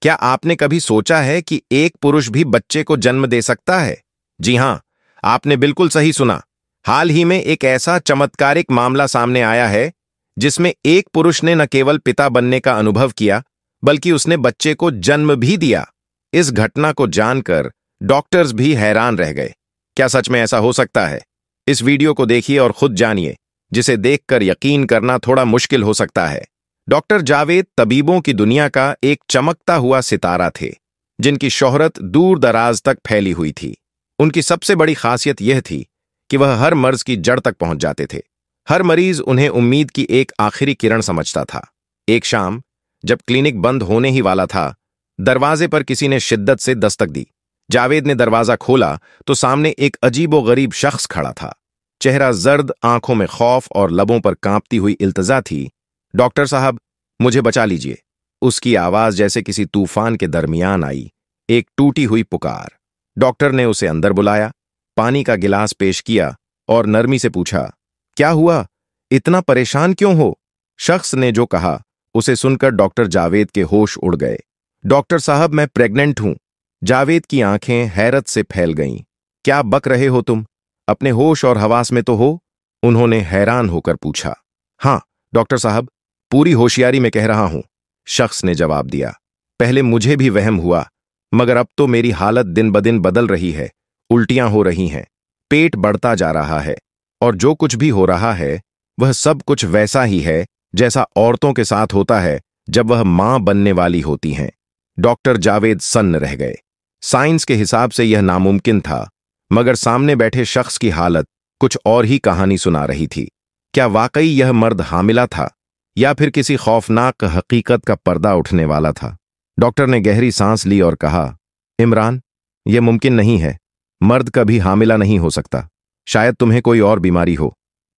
क्या आपने कभी सोचा है कि एक पुरुष भी बच्चे को जन्म दे सकता है? जी हां, आपने बिल्कुल सही सुना। हाल ही में एक ऐसा चमत्कारिक मामला सामने आया है जिसमें एक पुरुष ने न केवल पिता बनने का अनुभव किया, बल्कि उसने बच्चे को जन्म भी दिया। इस घटना को जानकर डॉक्टर्स भी हैरान रह गए। क्या सच में ऐसा हो सकता है? इस वीडियो को देखिए और खुद जानिए, जिसे देखकर यकीन करना थोड़ा मुश्किल हो सकता है। डॉक्टर जावेद तबीबों की दुनिया का एक चमकता हुआ सितारा थे, जिनकी शोहरत दूर दराज तक फैली हुई थी। उनकी सबसे बड़ी खासियत यह थी कि वह हर मर्ज की जड़ तक पहुंच जाते थे। हर मरीज उन्हें उम्मीद की एक आखिरी किरण समझता था। एक शाम, जब क्लिनिक बंद होने ही वाला था, दरवाजे पर किसी ने शिद्दत से दस्तक दी। जावेद ने दरवाजा खोला तो सामने एक अजीबोगरीब शख्स खड़ा था। चेहरा जर्द, आंखों में खौफ और लबों पर कांपती हुई इल्तजा थी। डॉक्टर साहब, मुझे बचा लीजिए। उसकी आवाज जैसे किसी तूफान के दरमियान आई, एक टूटी हुई पुकार। डॉक्टर ने उसे अंदर बुलाया, पानी का गिलास पेश किया और नरमी से पूछा, क्या हुआ? इतना परेशान क्यों हो? शख्स ने जो कहा, उसे सुनकर डॉक्टर जावेद के होश उड़ गए। डॉक्टर साहब, मैं प्रेग्नेंट हूं। जावेद की आंखें हैरत से फैल गईं। क्या बक रहे हो तुम? अपने होश और हवास में तो हो? उन्होंने हैरान होकर पूछा। हां डॉक्टर साहब, पूरी होशियारी में कह रहा हूं, शख्स ने जवाब दिया। पहले मुझे भी वहम हुआ, मगर अब तो मेरी हालत दिन ब दिन बदल रही है। उल्टियां हो रही हैं, पेट बढ़ता जा रहा है, और जो कुछ भी हो रहा है वह सब कुछ वैसा ही है जैसा औरतों के साथ होता है जब वह मां बनने वाली होती हैं। डॉक्टर जावेद सन्न रह गए। साइंस के हिसाब से यह नामुमकिन था, मगर सामने बैठे शख्स की हालत कुछ और ही कहानी सुना रही थी। क्या वाकई यह मर्द हामिला था, या फिर किसी खौफनाक हकीकत का पर्दा उठने वाला था? डॉक्टर ने गहरी सांस ली और कहा, इमरान, यह मुमकिन नहीं है। मर्द कभी हामिला नहीं हो सकता। शायद तुम्हें कोई और बीमारी हो।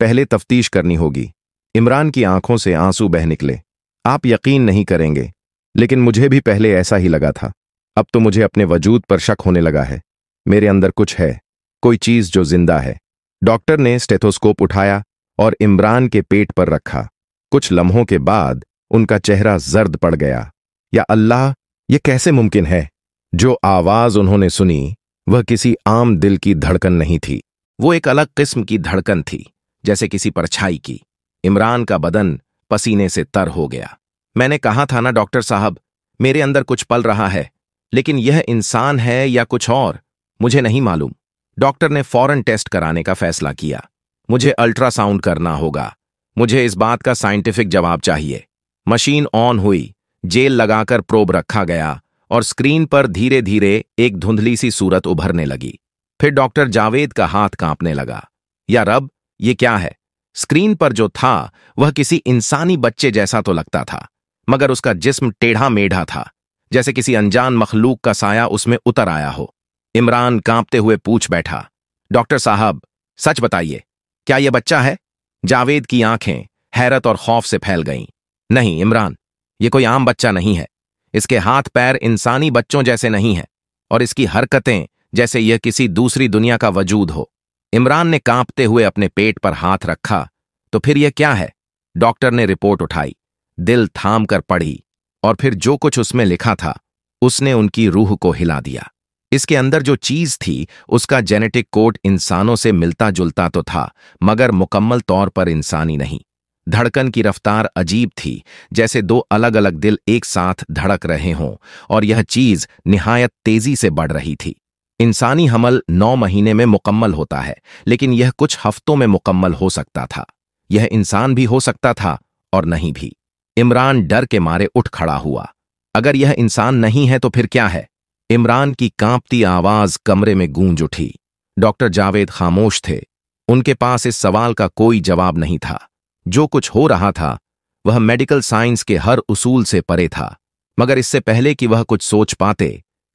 पहले तफ्तीश करनी होगी। इमरान की आंखों से आंसू बह निकले। आप यकीन नहीं करेंगे, लेकिन मुझे भी पहले ऐसा ही लगा था। अब तो मुझे अपने वजूद पर शक होने लगा है। मेरे अंदर कुछ है, कोई चीज जो जिंदा है। डॉक्टर ने स्टेथोस्कोप उठाया और इमरान के पेट पर रखा। कुछ लम्हों के बाद उनका चेहरा जर्द पड़ गया। या अल्लाह, यह कैसे मुमकिन है? जो आवाज उन्होंने सुनी वह किसी आम दिल की धड़कन नहीं थी। वो एक अलग किस्म की धड़कन थी, जैसे किसी परछाई की। इमरान का बदन पसीने से तर हो गया। मैंने कहा था ना डॉक्टर साहब, मेरे अंदर कुछ पल रहा है, लेकिन यह इंसान है या कुछ और, मुझे नहीं मालूम। डॉक्टर ने फौरन टेस्ट कराने का फैसला किया। मुझे अल्ट्रासाउंड करना होगा। मुझे इस बात का साइंटिफिक जवाब चाहिए। मशीन ऑन हुई, जेल लगाकर प्रोब रखा गया और स्क्रीन पर धीरे धीरे एक धुंधली सी सूरत उभरने लगी। फिर डॉक्टर जावेद का हाथ कांपने लगा। या रब, ये क्या है? स्क्रीन पर जो था वह किसी इंसानी बच्चे जैसा तो लगता था, मगर उसका जिस्म टेढ़ा मेढ़ा था, जैसे किसी अनजान मखलूक का साया उसमें उतर आया हो। इमरान कांपते हुए पूछ बैठा, डॉक्टर साहब, सच बताइए, क्या यह बच्चा है? जावेद की आंखें हैरत और खौफ से फैल गईं। नहीं इमरान, यह कोई आम बच्चा नहीं है। इसके हाथ पैर इंसानी बच्चों जैसे नहीं हैं, और इसकी हरकतें जैसे यह किसी दूसरी दुनिया का वजूद हो। इमरान ने कांपते हुए अपने पेट पर हाथ रखा। तो फिर यह क्या है? डॉक्टर ने रिपोर्ट उठाई, दिल थाम कर पढ़ी, और फिर जो कुछ उसमें लिखा था उसने उनकी रूह को हिला दिया। इसके अंदर जो चीज थी उसका जेनेटिक कोड इंसानों से मिलता जुलता तो था, मगर मुकम्मल तौर पर इंसानी नहीं। धड़कन की रफ्तार अजीब थी, जैसे दो अलग अलग दिल एक साथ धड़क रहे हों, और यह चीज निहायत तेजी से बढ़ रही थी। इंसानी हमल 9 महीने में मुकम्मल होता है, लेकिन यह कुछ हफ्तों में मुकम्मल हो सकता था। यह इंसान भी हो सकता था और नहीं भी। इमरान डर के मारे उठ खड़ा हुआ। अगर यह इंसान नहीं है तो फिर क्या है? इमरान की कांपती आवाज कमरे में गूंज उठी। डॉक्टर जावेद खामोश थे। उनके पास इस सवाल का कोई जवाब नहीं था। जो कुछ हो रहा था वह मेडिकल साइंस के हर उसूल से परे था। मगर इससे पहले कि वह कुछ सोच पाते,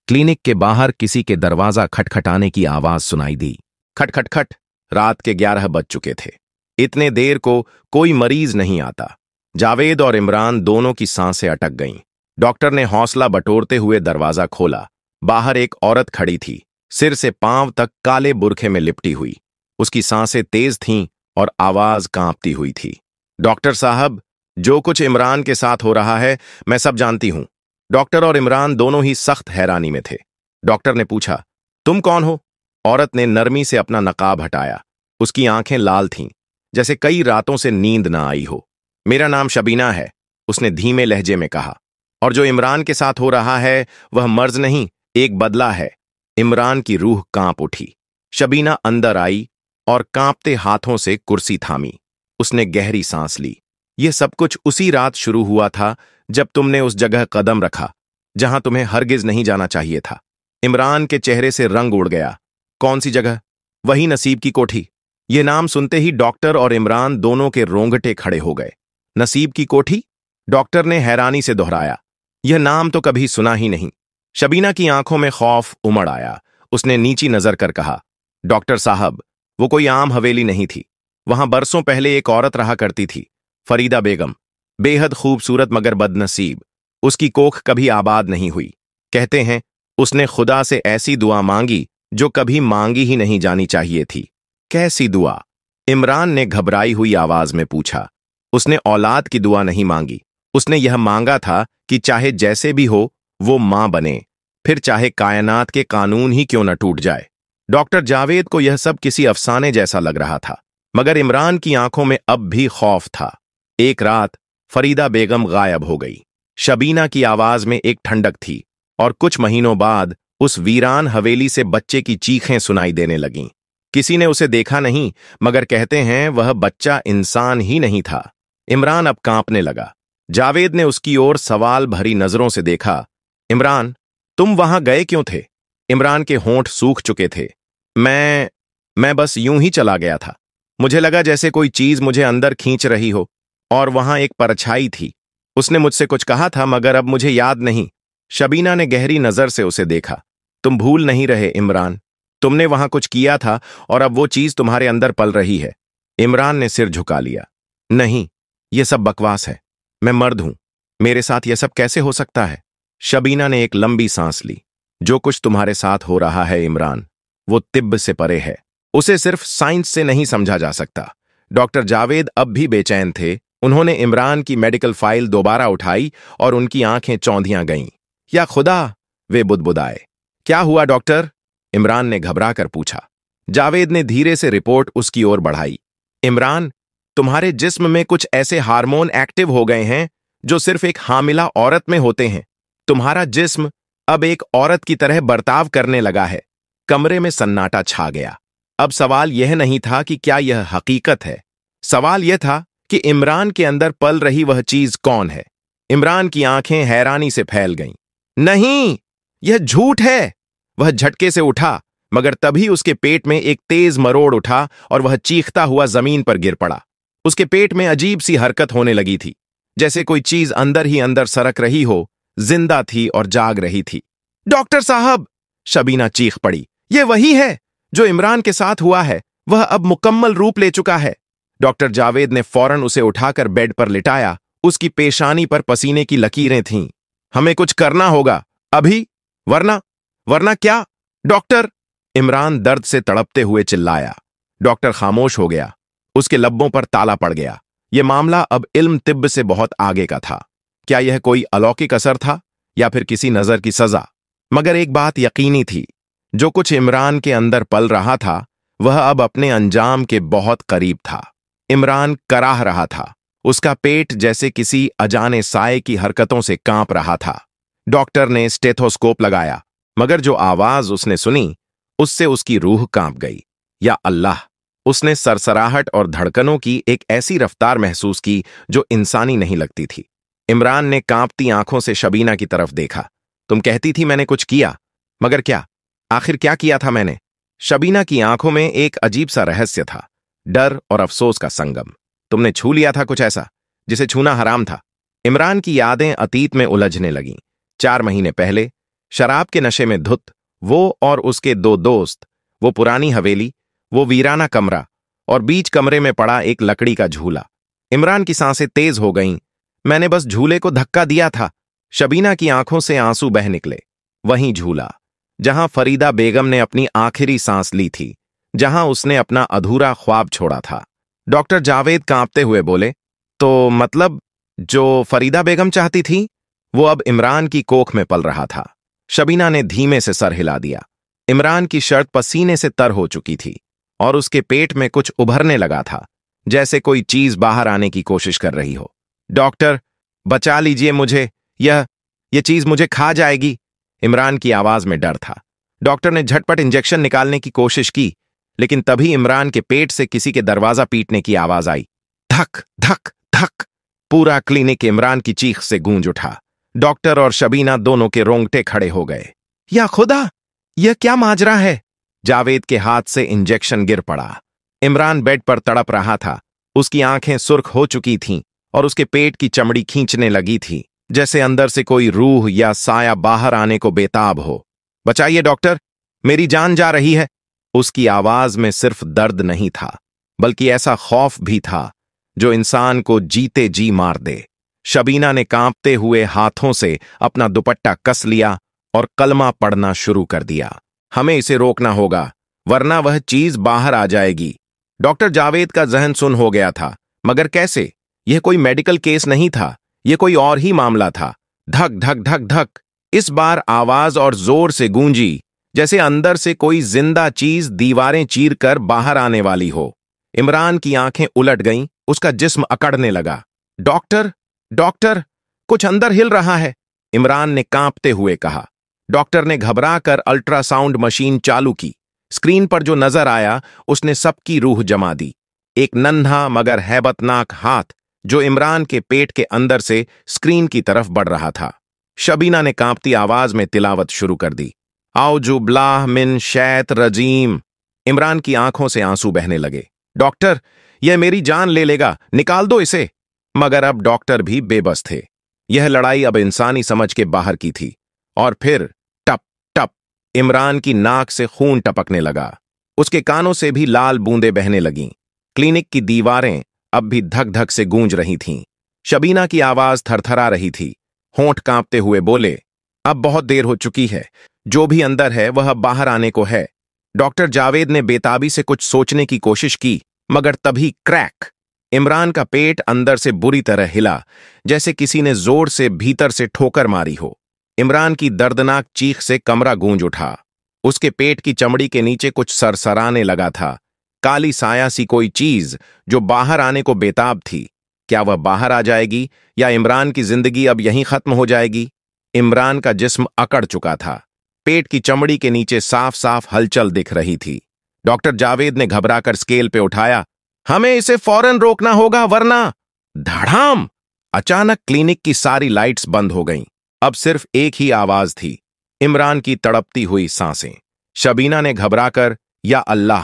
क्लिनिक के बाहर किसी के दरवाजा खटखटाने की आवाज सुनाई दी। खट खट खट। रात के 11 बज चुके थे। इतने देर को कोई मरीज नहीं आता। जावेद और इमरान दोनों की सांसें अटक गईं। डॉक्टर ने हौसला बटोरते हुए दरवाजा खोला। बाहर एक औरत खड़ी थी, सिर से पांव तक काले बुरखे में लिपटी हुई। उसकी सांसें तेज थीं और आवाज कांपती हुई थी। डॉक्टर साहब, जो कुछ इमरान के साथ हो रहा है मैं सब जानती हूं। डॉक्टर और इमरान दोनों ही सख्त हैरानी में थे। डॉक्टर ने पूछा, तुम कौन हो? औरत ने नरमी से अपना नकाब हटाया। उसकी आंखें लाल थीं, जैसे कई रातों से नींद ना आई हो। मेरा नाम शबीना है, उसने धीमे लहजे में कहा। और जो इमरान के साथ हो रहा है वह मर्ज नहीं, एक बदला है। इमरान की रूह कांप उठी। शबीना अंदर आई और कांपते हाथों से कुर्सी थामी। उसने गहरी सांस ली। यह सब कुछ उसी रात शुरू हुआ था जब तुमने उस जगह कदम रखा जहां तुम्हें हरगिज नहीं जाना चाहिए था। इमरान के चेहरे से रंग उड़ गया। कौन सी जगह? वही नसीब की कोठी। यह नाम सुनते ही डॉक्टर और इमरान दोनों के रोंगटे खड़े हो गए। नसीब की कोठी? डॉक्टर ने हैरानी से दोहराया। यह नाम तो कभी सुना ही नहीं। शबीना की आंखों में खौफ उमड़ आया। उसने नीची नजर कर कहा, डॉक्टर साहब, वो कोई आम हवेली नहीं थी। वहां बरसों पहले एक औरत रहा करती थी, फरीदा बेगम। बेहद खूबसूरत मगर बदनसीब। उसकी कोख कभी आबाद नहीं हुई। कहते हैं उसने खुदा से ऐसी दुआ मांगी जो कभी मांगी ही नहीं जानी चाहिए थी। कैसी दुआ? इमरान ने घबराई हुई आवाज में पूछा। उसने औलाद की दुआ नहीं मांगी। उसने यह मांगा था कि चाहे जैसे भी हो वो मां बने, फिर चाहे कायनात के कानून ही क्यों न टूट जाए। डॉक्टर जावेद को यह सब किसी अफसाने जैसा लग रहा था, मगर इमरान की आंखों में अब भी खौफ था। एक रात फरीदा बेगम गायब हो गई। शबीना की आवाज में एक ठंडक थी और कुछ महीनों बाद उस वीरान हवेली से बच्चे की चीखें सुनाई देने लगीं। किसी ने उसे देखा नहीं, मगर कहते हैं वह बच्चा इंसान ही नहीं था। इमरान अब कांपने लगा। जावेद ने उसकी ओर सवाल भरी नजरों से देखा। इमरान, तुम वहां गए क्यों थे? इमरान के होंठ सूख चुके थे। मैं बस यूं ही चला गया था। मुझे लगा जैसे कोई चीज मुझे अंदर खींच रही हो, और वहां एक परछाई थी। उसने मुझसे कुछ कहा था, मगर अब मुझे याद नहीं। शबीना ने गहरी नजर से उसे देखा। तुम भूल नहीं रहे इमरान? तुमने वहां कुछ किया था और अब वो चीज तुम्हारे अंदर पल रही है। इमरान ने सिर झुका लिया। नहीं, यह सब बकवास है। मैं मर्द हूं। मेरे साथ यह सब कैसे हो सकता है? शबीना ने एक लंबी सांस ली। जो कुछ तुम्हारे साथ हो रहा है इमरान, वो तिब्ब से परे है। उसे सिर्फ साइंस से नहीं समझा जा सकता। डॉक्टर जावेद अब भी बेचैन थे। उन्होंने इमरान की मेडिकल फाइल दोबारा उठाई और उनकी आंखें चौंधियां गईं। या खुदा, वे बुदबुदाए। क्या हुआ डॉक्टर? इमरान ने घबराकर पूछा। जावेद ने धीरे से रिपोर्ट उसकी ओर बढ़ाई। इमरान, तुम्हारे जिस्म में कुछ ऐसे हार्मोन एक्टिव हो गए हैं जो सिर्फ एक हामिला औरत में होते हैं। तुम्हारा जिस्म अब एक औरत की तरह बर्ताव करने लगा है। कमरे में सन्नाटा छा गया। अब सवाल यह नहीं था कि क्या यह हकीकत है। सवाल यह था कि इमरान के अंदर पल रही वह चीज कौन है। इमरान की आंखें हैरानी से फैल गईं। नहीं, यह झूठ है। वह झटके से उठा, मगर तभी उसके पेट में एक तेज मरोड़ उठा और वह चीखता हुआ जमीन पर गिर पड़ा। उसके पेट में अजीब सी हरकत होने लगी थी, जैसे कोई चीज अंदर ही अंदर सरक रही हो, जिंदा थी और जाग रही थी। डॉक्टर साहब, शबीना चीख पड़ी, यह वही है जो इमरान के साथ हुआ है। वह अब मुकम्मल रूप ले चुका है। डॉक्टर जावेद ने फौरन उसे उठाकर बेड पर लिटाया। उसकी पेशानी पर पसीने की लकीरें थीं। हमें कुछ करना होगा अभी, वरना क्या? डॉक्टर! इमरान दर्द से तड़पते हुए चिल्लाया। डॉक्टर खामोश हो गया। उसके लब्बों पर ताला पड़ गया। यह मामला अब इल्म तिब्ब से बहुत आगे का था। क्या यह कोई अलौकिक असर था या फिर किसी नजर की सजा? मगर एक बात यकीनी थी, जो कुछ इमरान के अंदर पल रहा था वह अब अपने अंजाम के बहुत करीब था। इमरान कराह रहा था। उसका पेट जैसे किसी अजाने साए की हरकतों से कांप रहा था। डॉक्टर ने स्टेथोस्कोप लगाया, मगर जो आवाज उसने सुनी उससे उसकी रूह कांप गई। या अल्लाह! उसने सरसराहट और धड़कनों की एक ऐसी रफ्तार महसूस की जो इंसानी नहीं लगती थी। इमरान ने कांपती आंखों से शबीना की तरफ देखा। तुम कहती थी मैंने कुछ किया, मगर क्या? आखिर क्या किया था मैंने? शबीना की आंखों में एक अजीब सा रहस्य था, डर और अफसोस का संगम। तुमने छू लिया था कुछ ऐसा जिसे छूना हराम था। इमरान की यादें अतीत में उलझने लगीं। 4 महीने पहले शराब के नशे में धुत वो और उसके 2 दोस्त, वो पुरानी हवेली, वो वीराना कमरा और बीच कमरे में पड़ा एक लकड़ी का झूला। इमरान की सांसें तेज हो गईं। मैंने बस झूले को धक्का दिया था। शबीना की आंखों से आंसू बह निकले। वहीं झूला जहां फरीदा बेगम ने अपनी आखिरी सांस ली थी, जहां उसने अपना अधूरा ख्वाब छोड़ा था। डॉक्टर जावेद कांपते हुए बोले, तो मतलब जो फरीदा बेगम चाहती थी वो अब इमरान की कोख में पल रहा था। शबीना ने धीमे से सर हिला दिया। इमरान की शर्ट पसीने से तर हो चुकी थी और उसके पेट में कुछ उभरने लगा था, जैसे कोई चीज बाहर आने की कोशिश कर रही हो। डॉक्टर, बचा लीजिए मुझे, यह चीज मुझे खा जाएगी। इमरान की आवाज में डर था। डॉक्टर ने झटपट इंजेक्शन निकालने की कोशिश की, लेकिन तभी इमरान के पेट से किसी के दरवाजा पीटने की आवाज आई। धक धक धक। पूरा क्लिनिक इमरान की चीख से गूंज उठा। डॉक्टर और शबीना दोनों के रोंगटे खड़े हो गए। या खुदा, यह क्या माजरा है? जावेद के हाथ से इंजेक्शन गिर पड़ा। इमरान बेड पर तड़प रहा था। उसकी आंखें सुर्ख हो चुकी थीं और उसके पेट की चमड़ी खींचने लगी थी, जैसे अंदर से कोई रूह या साया बाहर आने को बेताब हो। बचाइए डॉक्टर, मेरी जान जा रही है। उसकी आवाज में सिर्फ दर्द नहीं था, बल्कि ऐसा खौफ भी था जो इंसान को जीते जी मार दे। शबीना ने कांपते हुए हाथों से अपना दुपट्टा कस लिया और कलमा पढ़ना शुरू कर दिया। हमें इसे रोकना होगा, वरना वह चीज बाहर आ जाएगी। डॉक्टर जावेद का जहन सुन हो गया था, मगर कैसे? यह कोई मेडिकल केस नहीं था, यह कोई और ही मामला था। धक धक धक धक। इस बार आवाज और जोर से गूंजी, जैसे अंदर से कोई जिंदा चीज दीवारें चीर कर बाहर आने वाली हो। इमरान की आंखें उलट गईं, उसका जिस्म अकड़ने लगा। डॉक्टर, डॉक्टर, कुछ अंदर हिल रहा है, इमरान ने कांपते हुए कहा। डॉक्टर ने घबराकर अल्ट्रासाउंड मशीन चालू की। स्क्रीन पर जो नजर आया उसने सबकी रूह जमा दी। एक नन्हा मगर हैबतनाक हाथ जो इमरान के पेट के अंदर से स्क्रीन की तरफ बढ़ रहा था। शबीना ने कांपती आवाज में तिलावत शुरू कर दी। औजु बिल्लाह मिन शैत रजीम। इमरान की आंखों से आंसू बहने लगे। डॉक्टर, यह मेरी जान ले लेगा, निकाल दो इसे। मगर अब डॉक्टर भी बेबस थे। यह लड़ाई अब इंसानी समझ के बाहर की थी। और फिर टप टप, इमरान की नाक से खून टपकने लगा। उसके कानों से भी लाल बूंदें बहने लगीं। क्लिनिक की दीवारें अब भी धक धक से गूंज रही थीं। शबीना की आवाज थरथरा रही थी। होंठ कांपते हुए बोले, अब बहुत देर हो चुकी है, जो भी अंदर है वह अब बाहर आने को है। डॉक्टर जावेद ने बेताबी से कुछ सोचने की कोशिश की, मगर तभी क्रैक, इमरान का पेट अंदर से बुरी तरह हिला, जैसे किसी ने जोर से भीतर से ठोकर मारी हो। इमरान की दर्दनाक चीख से कमरा गूंज उठा। उसके पेट की चमड़ी के नीचे कुछ सरसराने लगा था, काली साया सी कोई चीज जो बाहर आने को बेताब थी। क्या वह बाहर आ जाएगी या इमरान की जिंदगी अब यहीं खत्म हो जाएगी? इमरान का जिस्म अकड़ चुका था। पेट की चमड़ी के नीचे साफ साफ हलचल दिख रही थी। डॉक्टर जावेद ने घबराकर स्केल पे उठाया। हमें इसे फौरन रोकना होगा, वरना। धड़ाम! अचानक क्लिनिक की सारी लाइट्स बंद हो गईं। अब सिर्फ एक ही आवाज थी, इमरान की तड़पती हुई सांसें। शबीना ने घबराकर या अल्लाह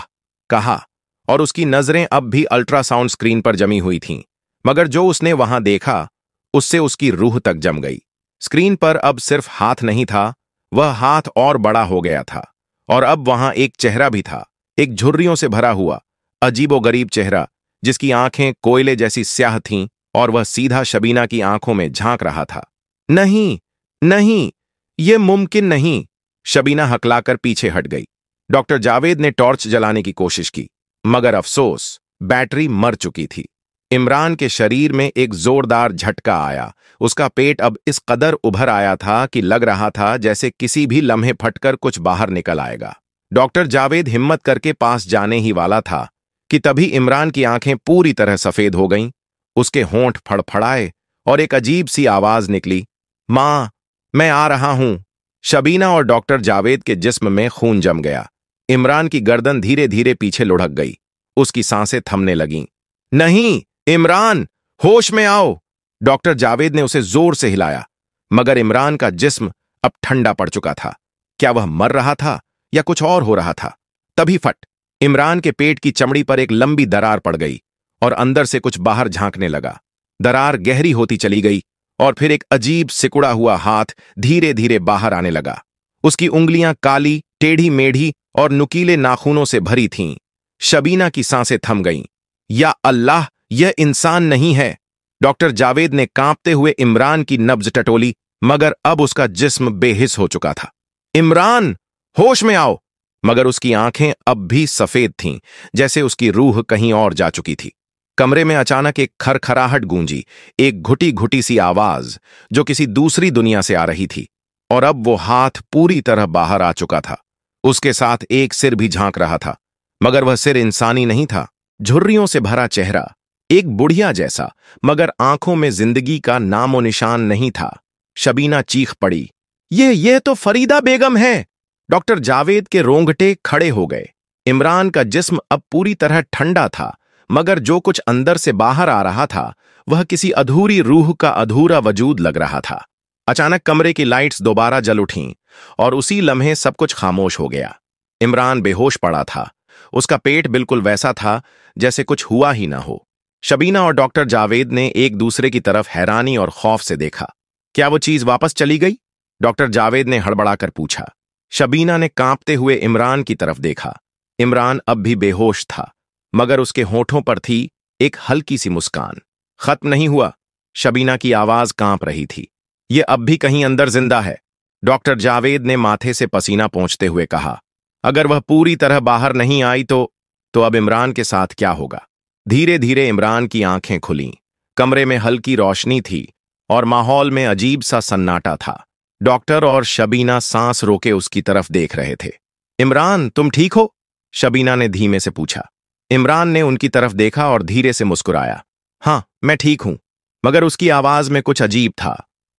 कहा और उसकी नजरें अब भी अल्ट्रासाउंड स्क्रीन पर जमी हुई थीं, मगर जो उसने वहां देखा उससे उसकी रूह तक जम गई। स्क्रीन पर अब सिर्फ हाथ नहीं था, वह हाथ और बड़ा हो गया था और अब वहां एक चेहरा भी था, एक झुर्रियों से भरा हुआ अजीबोगरीब चेहरा जिसकी आंखें कोयले जैसी स्याह थीं और वह सीधा शबीना की आंखों में झांक रहा था। नहीं, नहीं, यह मुमकिन नहीं। शबीना हकलाकर पीछे हट गई। डॉक्टर जावेद ने टॉर्च जलाने की कोशिश की, मगर अफसोस, बैटरी मर चुकी थी। इमरान के शरीर में एक जोरदार झटका आया। उसका पेट अब इस कदर उभर आया था कि लग रहा था जैसे किसी भी लम्हे फटकर कुछ बाहर निकल आएगा। डॉक्टर जावेद हिम्मत करके पास जाने ही वाला था कि तभी इमरान की आंखें पूरी तरह सफेद हो गईं। उसके होंठ फड़फड़ाए और एक अजीब सी आवाज निकली, मां, मैं आ रहा हूं। शबीना और डॉक्टर जावेद के जिस्म में खून जम गया। इमरान की गर्दन धीरे धीरे पीछे लुढ़क गई। उसकी सांसें थमने लगीं। नहीं, इमरान, होश में आओ। डॉक्टर जावेद ने उसे जोर से हिलाया, मगर इमरान का जिस्म अब ठंडा पड़ चुका था। क्या वह मर रहा था या कुछ और हो रहा था? तभी फट, इमरान के पेट की चमड़ी पर एक लंबी दरार पड़ गई और अंदर से कुछ बाहर झांकने लगा। दरार गहरी होती चली गई और फिर एक अजीब सिकुड़ा हुआ हाथ धीरे धीरे बाहर आने लगा। उसकी उंगलियां काली, टेढ़ी मेढ़ी और नुकीले नाखूनों से भरी थीं। शबीना की सांसें थम गईं। या अल्लाह, यह इंसान नहीं है। डॉक्टर जावेद ने कांपते हुए इमरान की नब्ज टटोली, मगर अब उसका जिस्म बेहिस हो चुका था। इमरान, होश में आओ। मगर उसकी आंखें अब भी सफेद थीं, जैसे उसकी रूह कहीं और जा चुकी थी। कमरे में अचानक एक खरखराहट गूंजी, एक घुटी घुटी सी आवाज जो किसी दूसरी दुनिया से आ रही थी। और अब वो हाथ पूरी तरह बाहर आ चुका था। उसके साथ एक सिर भी झांक रहा था, मगर वह सिर इंसानी नहीं था। झुर्रियों से भरा चेहरा, एक बुढ़िया जैसा, मगर आंखों में जिंदगी का नामो निशान नहीं था। शबीना चीख पड़ी, ये तो फरीदा बेगम है। डॉक्टर जावेद के रोंगटे खड़े हो गए। इमरान का जिस्म अब पूरी तरह ठंडा था, मगर जो कुछ अंदर से बाहर आ रहा था वह किसी अधूरी रूह का अधूरा वजूद लग रहा था। अचानक कमरे की लाइट्स दोबारा जल उठीं और उसी लम्हे सब कुछ खामोश हो गया। इमरान बेहोश पड़ा था। उसका पेट बिल्कुल वैसा था जैसे कुछ हुआ ही ना हो। शबीना और डॉक्टर जावेद ने एक दूसरे की तरफ हैरानी और खौफ से देखा। क्या वो चीज वापस चली गई? डॉक्टर जावेद ने हड़बड़ाकर पूछा। शबीना ने कांपते हुए इमरान की तरफ देखा। इमरान अब भी बेहोश था, मगर उसके होठों पर थी एक हल्की सी मुस्कान। खत्म नहीं हुआ। शबीना की आवाज कांप रही थी। ये अब भी कहीं अंदर जिंदा है। डॉक्टर जावेद ने माथे से पसीना पोंछते हुए कहा। अगर वह पूरी तरह बाहर नहीं आई तो अब इमरान के साथ क्या होगा? धीरे धीरे इमरान की आंखें खुलीं। कमरे में हल्की रोशनी थी और माहौल में अजीब सा सन्नाटा था। डॉक्टर और शबीना सांस रोके उसकी तरफ देख रहे थे। इमरान, तुम ठीक हो? शबीना ने धीमे से पूछा। इमरान ने उनकी तरफ देखा और धीरे से मुस्कुराया। हाँ, मैं ठीक हूं। मगर उसकी आवाज में कुछ अजीब था,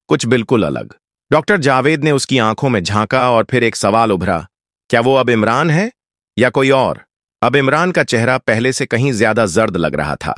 कुछ बिल्कुल अलग। डॉक्टर जावेद ने उसकी आंखों में झांका और फिर एक सवाल उभरा, क्या वो अब इमरान है या कोई और? अब इमरान का चेहरा पहले से कहीं ज्यादा जर्द लग रहा था।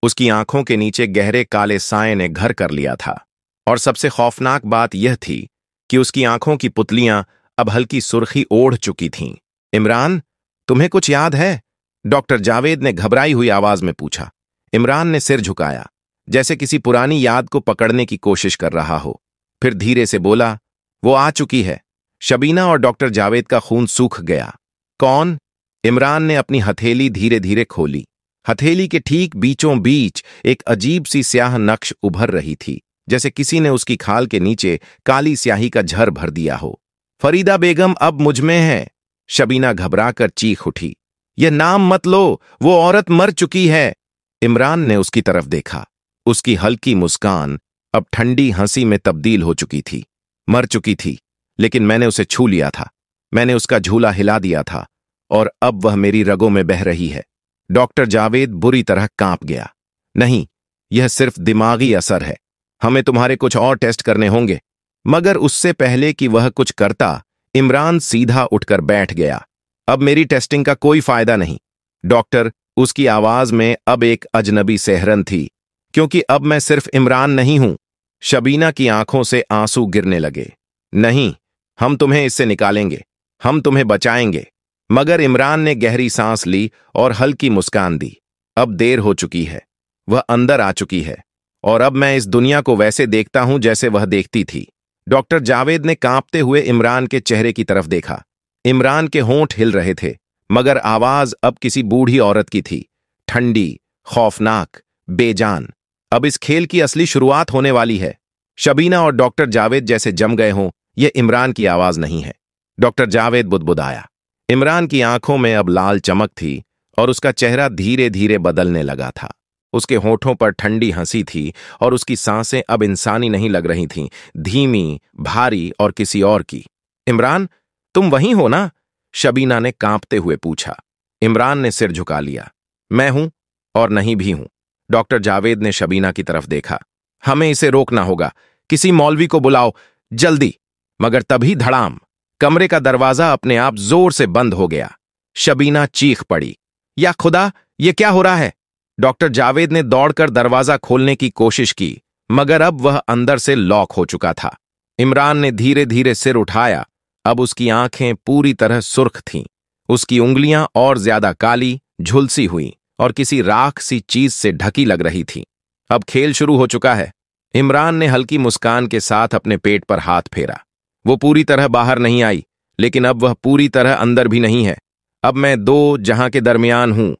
उसकी आंखों के नीचे गहरे काले साए ने घर कर लिया था। और सबसे खौफनाक बात यह थी कि उसकी आंखों की पुतलियां अब हल्की सुर्खी ओढ़ चुकी थीं। इमरान, तुम्हें कुछ याद है? डॉक्टर जावेद ने घबराई हुई आवाज में पूछा। इमरान ने सिर झुकाया, जैसे किसी पुरानी याद को पकड़ने की कोशिश कर रहा हो। फिर धीरे से बोला, वो आ चुकी है। शबीना और डॉक्टर जावेद का खून सूख गया। कौन? इमरान ने अपनी हथेली धीरे धीरे खोली। हथेली के ठीक बीचों बीच एक अजीब सी स्याह नक्श उभर रही थी, जैसे किसी ने उसकी खाल के नीचे काली स्याही का झर भर दिया हो। फरीदा बेगम अब मुझमें है। शबीना घबराकर चीख उठी। यह नाम मत लो, वो औरत मर चुकी है। इमरान ने उसकी तरफ देखा। उसकी हल्की मुस्कान अब ठंडी हंसी में तब्दील हो चुकी थी। मर चुकी थी, लेकिन मैंने उसे छू लिया था। मैंने उसका झूला हिला दिया था और अब वह मेरी रगों में बह रही है। डॉक्टर जावेद बुरी तरह कांप गया। नहीं, यह सिर्फ दिमागी असर है। हमें तुम्हारे कुछ और टेस्ट करने होंगे। मगर उससे पहले कि वह कुछ करता, इमरान सीधा उठकर बैठ गया। अब मेरी टेस्टिंग का कोई फायदा नहीं। डॉक्टर, उसकी आवाज में अब एक अजनबी सेहरन थी, क्योंकि अब मैं सिर्फ इमरान नहीं हूं। शबीना की आंखों से आंसू गिरने लगे। नहीं, हम तुम्हें इससे निकालेंगे, हम तुम्हें बचाएंगे। मगर इमरान ने गहरी सांस ली और हल्की मुस्कान दी। अब देर हो चुकी है। वह अंदर आ चुकी है और अब मैं इस दुनिया को वैसे देखता हूं जैसे वह देखती थी। डॉक्टर जावेद ने कांपते हुए इमरान के चेहरे की तरफ देखा। इमरान के होंठ हिल रहे थे, मगर आवाज अब किसी बूढ़ी औरत की थी, ठंडी, खौफनाक, बेजान। अब इस खेल की असली शुरुआत होने वाली है। शबीना और डॉक्टर जावेद जैसे जम गए हों, यह इमरान की आवाज नहीं है। डॉक्टर जावेद बुदबुदाया। इमरान की आंखों में अब लाल चमक थी और उसका चेहरा धीरे धीरे बदलने लगा था। उसके होठों पर ठंडी हंसी थी और उसकी सांसें अब इंसानी नहीं लग रही थीं, धीमी, भारी और किसी और की। इमरान, तुम वहीं हो ना? शबीना ने कांपते हुए पूछा। इमरान ने सिर झुका लिया। मैं हूं और नहीं भी हूं। डॉक्टर जावेद ने शबीना की तरफ देखा। हमें इसे रोकना होगा। किसी मौलवी को बुलाओ, जल्दी। मगर तभी धड़ाम, कमरे का दरवाजा अपने आप जोर से बंद हो गया। शबीना चीख पड़ी, या खुदा, ये क्या हो रहा है? डॉक्टर जावेद ने दौड़कर दरवाजा खोलने की कोशिश की, मगर अब वह अंदर से लॉक हो चुका था। इमरान ने धीरे धीरे सिर उठाया। अब उसकी आंखें पूरी तरह सुर्ख थीं। उसकी उंगलियां और ज्यादा काली, झुलसी हुई और किसी राख सी चीज से ढकी लग रही थीं। अब खेल शुरू हो चुका है। इमरान ने हल्की मुस्कान के साथ अपने पेट पर हाथ फेरा। वो पूरी तरह बाहर नहीं आई, लेकिन अब वह पूरी तरह अंदर भी नहीं है। अब मैं दो जहां के दरमियान हूं।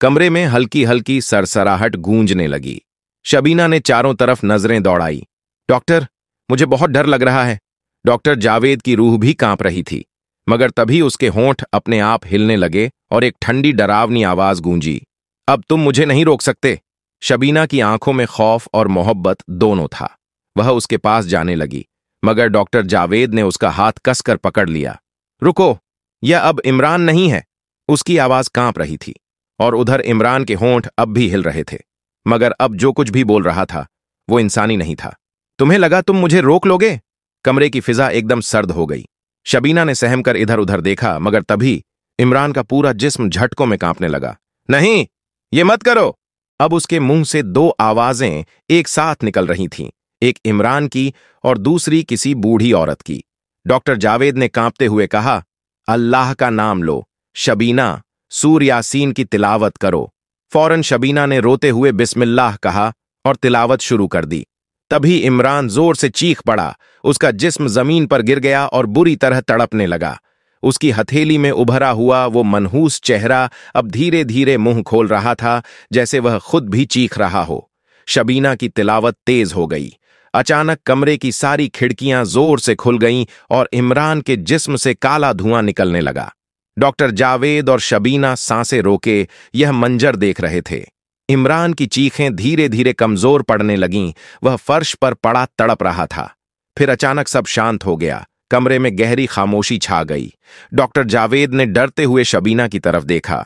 कमरे में हल्की हल्की सरसराहट गूंजने लगी। शबीना ने चारों तरफ नजरें दौड़ाई। डॉक्टर, मुझे बहुत डर लग रहा है। डॉक्टर जावेद की रूह भी कांप रही थी, मगर तभी उसके होंठ अपने आप हिलने लगे और एक ठंडी डरावनी आवाज गूंजी। अब तुम मुझे नहीं रोक सकते। शबीना की आंखों में खौफ और मोहब्बत दोनों था। वह उसके पास जाने लगी, मगर डॉक्टर जावेद ने उसका हाथ कसकर पकड़ लिया। रुको, यह अब इमरान नहीं है। उसकी आवाज कांप रही थी और उधर इमरान के होंठ अब भी हिल रहे थे, मगर अब जो कुछ भी बोल रहा था वो इंसानी नहीं था। तुम्हें लगा तुम मुझे रोक लोगे? कमरे की फिजा एकदम सर्द हो गई। शबीना ने सहम कर इधर उधर देखा, मगर तभी इमरान का पूरा जिस्म झटकों में कांपने लगा। नहीं, ये मत करो। अब उसके मुंह से दो आवाजें एक साथ निकल रही थीं, एक इमरान की और दूसरी किसी बूढ़ी औरत की। डॉक्टर जावेद ने कांपते हुए कहा, अल्लाह का नाम लो, शबीना, सूर यासीन की तिलावत करो। फौरन शबीना ने रोते हुए बिस्मिल्लाह कहा और तिलावत शुरू कर दी। तभी इमरान जोर से चीख पड़ा। उसका जिस्म जमीन पर गिर गया और बुरी तरह तड़पने लगा। उसकी हथेली में उभरा हुआ वो मनहूस चेहरा अब धीरे धीरे मुंह खोल रहा था, जैसे वह खुद भी चीख रहा हो। शबीना की तिलावत तेज हो गई। अचानक कमरे की सारी खिड़कियां जोर से खुल गईं और इमरान के जिस्म से काला धुआं निकलने लगा। डॉक्टर जावेद और शबीना सांसें रोके यह मंजर देख रहे थे। इमरान की चीखें धीरे धीरे कमजोर पड़ने लगीं। वह फर्श पर पड़ा तड़प रहा था। फिर अचानक सब शांत हो गया। कमरे में गहरी खामोशी छा गई। डॉक्टर जावेद ने डरते हुए शबीना की तरफ देखा।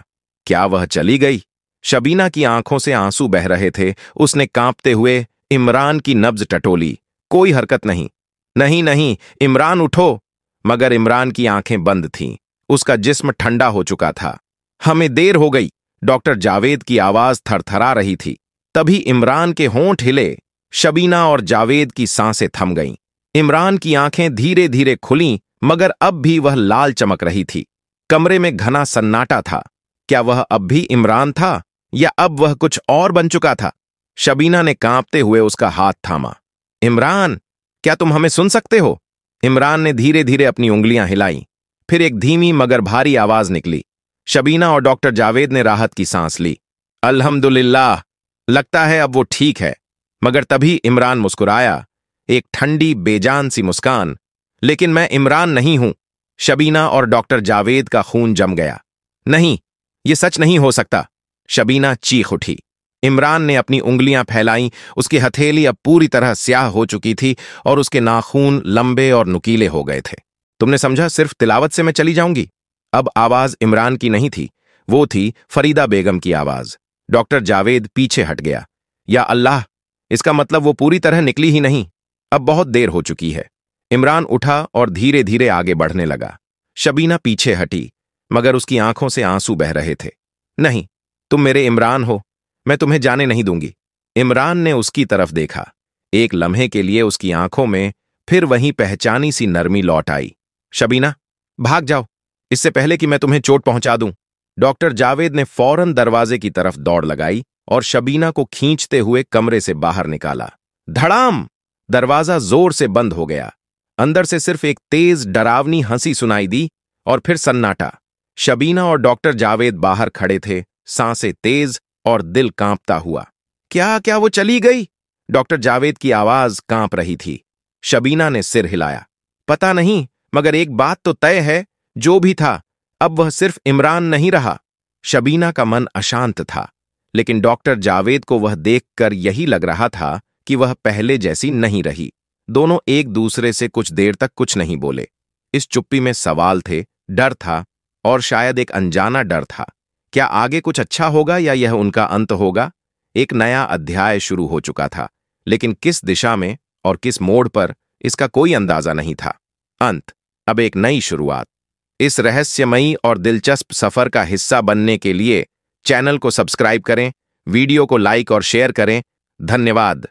क्या वह चली गई? शबीना की आंखों से आंसू बह रहे थे। उसने कांपते हुए इमरान की नब्ज टटोली। कोई हरकत नहीं। नहीं नहीं, इमरान उठो। मगर इमरान की आंखें बंद थीं। उसका जिस्म ठंडा हो चुका था। हमें देर हो गई। डॉक्टर जावेद की आवाज थरथरा रही थी। तभी इमरान के होंठ हिले। शबीना और जावेद की सांसें थम गईं। इमरान की आंखें धीरे धीरे खुलीं, मगर अब भी वह लाल चमक रही थी। कमरे में घना सन्नाटा था। क्या वह अब भी इमरान था या अब वह कुछ और बन चुका था? शबीना ने कांपते हुए उसका हाथ थामा। इमरान, क्या तुम हमें सुन सकते हो? इमरान ने धीरे धीरे अपनी उंगलियां हिलाईं। फिर एक धीमी मगर भारी आवाज निकली। शबीना और डॉक्टर जावेद ने राहत की सांस ली। अल्हम्दुलिल्लाह, लगता है अब वो ठीक है। मगर तभी इमरान मुस्कुराया, एक ठंडी बेजान सी मुस्कान। लेकिन मैं इमरान नहीं हूं। शबीना और डॉक्टर जावेद का खून जम गया। नहीं, ये सच नहीं हो सकता। शबीना चीख उठी। इमरान ने अपनी उंगलियां फैलाईं। उसकी हथेली अब पूरी तरह स्याह हो चुकी थी और उसके नाखून लंबे और नुकीले हो गए थे। तुमने समझा सिर्फ तिलावत से मैं चली जाऊंगी? अब आवाज इमरान की नहीं थी, वो थी फरीदा बेगम की आवाज। डॉक्टर जावेद पीछे हट गया। या अल्लाह, इसका मतलब वो पूरी तरह निकली ही नहीं। अब बहुत देर हो चुकी है। इमरान उठा और धीरे धीरे आगे बढ़ने लगा। शबीना पीछे हटी, मगर उसकी आंखों से आंसू बह रहे थे। नहीं, तुम मेरे इमरान हो, मैं तुम्हें जाने नहीं दूंगी। इमरान ने उसकी तरफ देखा। एक लम्हे के लिए उसकी आंखों में फिर वही पहचानी सी नरमी लौट आई। शबीना, भाग जाओ, इससे पहले कि मैं तुम्हें चोट पहुंचा दूं। डॉक्टर जावेद ने फौरन दरवाजे की तरफ दौड़ लगाई और शबीना को खींचते हुए कमरे से बाहर निकाला। धड़ाम! दरवाजा जोर से बंद हो गया। अंदर से सिर्फ एक तेज डरावनी हंसी सुनाई दी और फिर सन्नाटा। शबीना और डॉक्टर जावेद बाहर खड़े थे, सांसें तेज और दिल कांपता हुआ। क्या वो चली गई? डॉक्टर जावेद की आवाज कांप रही थी। शबीना ने सिर हिलाया। पता नहीं, मगर एक बात तो तय है, जो भी था अब वह सिर्फ इमरान नहीं रहा। शबीना का मन अशांत था, लेकिन डॉक्टर जावेद को वह देखकर यही लग रहा था कि वह पहले जैसी नहीं रही। दोनों एक दूसरे से कुछ देर तक कुछ नहीं बोले। इस चुप्पी में सवाल थे, डर था और शायद एक अनजाना डर था। क्या आगे कुछ अच्छा होगा या यह उनका अंत होगा? एक नया अध्याय शुरू हो चुका था, लेकिन किस दिशा में और किस मोड़ पर, इसका कोई अंदाजा नहीं था। अंत, अब एक नई शुरुआत। इस रहस्यमयी और दिलचस्प सफर का हिस्सा बनने के लिए चैनल को सब्सक्राइब करें, वीडियो को लाइक और शेयर करें। धन्यवाद।